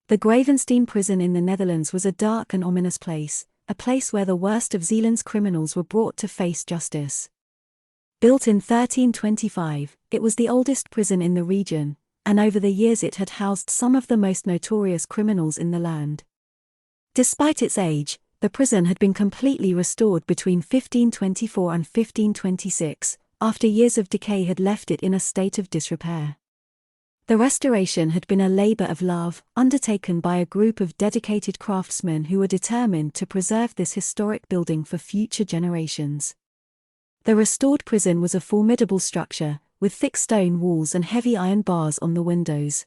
The Gravensteen prison in the Netherlands was a dark and ominous place, a place where the worst of Zeeland's criminals were brought to face justice. Built in 1325, it was the oldest prison in the region, and over the years it had housed some of the most notorious criminals in the land. Despite its age, the prison had been completely restored between 1524 and 1526, after years of decay had left it in a state of disrepair. The restoration had been a labor of love, undertaken by a group of dedicated craftsmen who were determined to preserve this historic building for future generations. The restored prison was a formidable structure, with thick stone walls and heavy iron bars on the windows.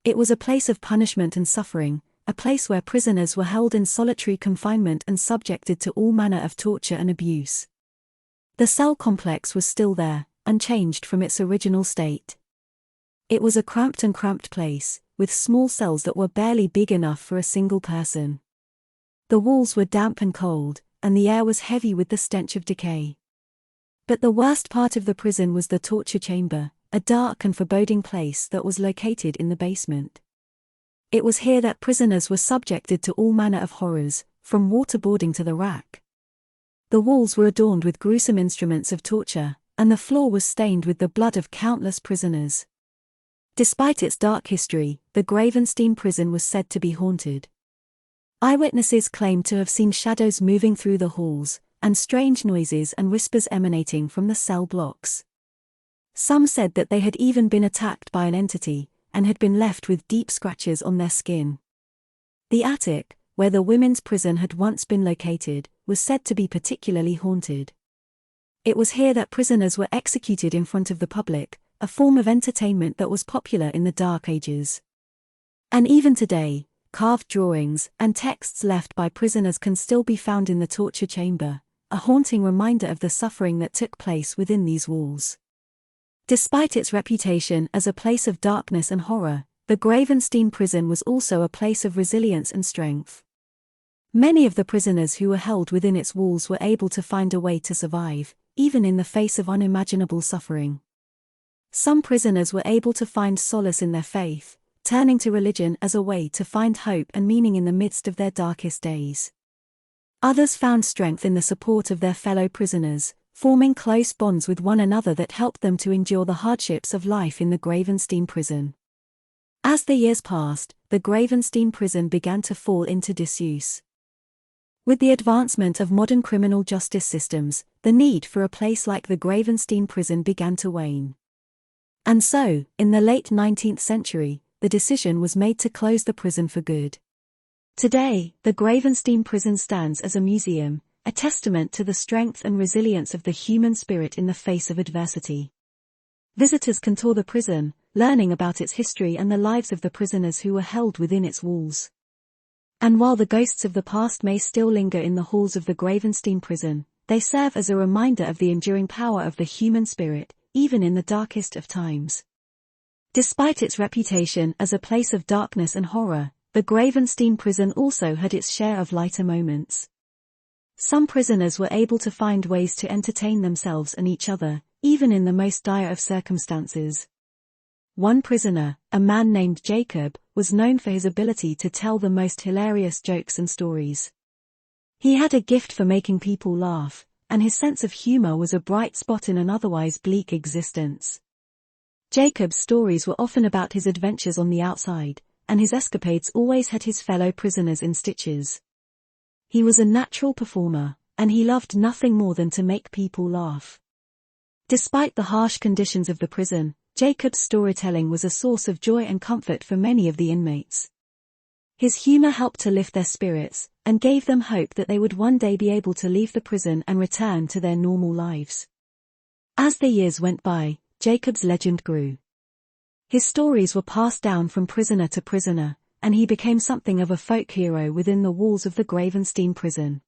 It was a place of punishment and suffering, a place where prisoners were held in solitary confinement and subjected to all manner of torture and abuse. The cell complex was still there, unchanged from its original state. It was a cramped place, with small cells that were barely big enough for a single person. The walls were damp and cold, and the air was heavy with the stench of decay. But the worst part of the prison was the torture chamber, a dark and foreboding place that was located in the basement. It was here that prisoners were subjected to all manner of horrors, from waterboarding to the rack. The walls were adorned with gruesome instruments of torture, and the floor was stained with the blood of countless prisoners. Despite its dark history, the Gravensteen prison was said to be haunted. Eyewitnesses claimed to have seen shadows moving through the halls, and strange noises and whispers emanating from the cell blocks. Some said that they had even been attacked by an entity, and had been left with deep scratches on their skin. The attic, where the women's prison had once been located, was said to be particularly haunted. It was here that prisoners were executed in front of the public, a form of entertainment that was popular in the Dark Ages. And even today, carved drawings and texts left by prisoners can still be found in the torture chamber, a haunting reminder of the suffering that took place within these walls. Despite its reputation as a place of darkness and horror, the Gravensteen prison was also a place of resilience and strength. Many of the prisoners who were held within its walls were able to find a way to survive, even in the face of unimaginable suffering. Some prisoners were able to find solace in their faith, turning to religion as a way to find hope and meaning in the midst of their darkest days. Others found strength in the support of their fellow prisoners, forming close bonds with one another that helped them to endure the hardships of life in the Gravensteen prison. As the years passed, the Gravensteen prison began to fall into disuse. With the advancement of modern criminal justice systems, the need for a place like the Gravensteen prison began to wane. And so, in the late 19th century, the decision was made to close the prison for good. Today, the Gravensteen prison stands as a museum, a testament to the strength and resilience of the human spirit in the face of adversity. Visitors can tour the prison, learning about its history and the lives of the prisoners who were held within its walls. And while the ghosts of the past may still linger in the halls of the Gravensteen prison, they serve as a reminder of the enduring power of the human spirit, even in the darkest of times. Despite its reputation as a place of darkness and horror, the Gravensteen prison also had its share of lighter moments. Some prisoners were able to find ways to entertain themselves and each other, even in the most dire of circumstances. One prisoner, a man named Jacob, was known for his ability to tell the most hilarious jokes and stories. He had a gift for making people laugh, and his sense of humor was a bright spot in an otherwise bleak existence. Jacob's stories were often about his adventures on the outside, and his escapades always had his fellow prisoners in stitches. He was a natural performer, and he loved nothing more than to make people laugh. Despite the harsh conditions of the prison, Jacob's storytelling was a source of joy and comfort for many of the inmates. His humor helped to lift their spirits, and gave them hope that they would one day be able to leave the prison and return to their normal lives. As the years went by, Jacob's legend grew. His stories were passed down from prisoner to prisoner, and he became something of a folk hero within the walls of the Gravensteen prison.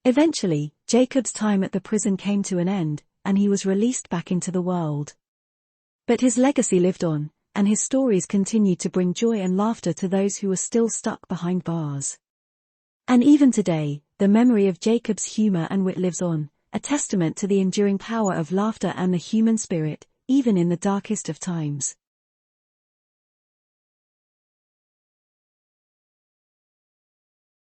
Eventually, Jacob's time at the prison came to an end, and he was released back into the world. But his legacy lived on, and his stories continued to bring joy and laughter to those who were still stuck behind bars. And even today, the memory of Jacob's humor and wit lives on, a testament to the enduring power of laughter and the human spirit, even in the darkest of times.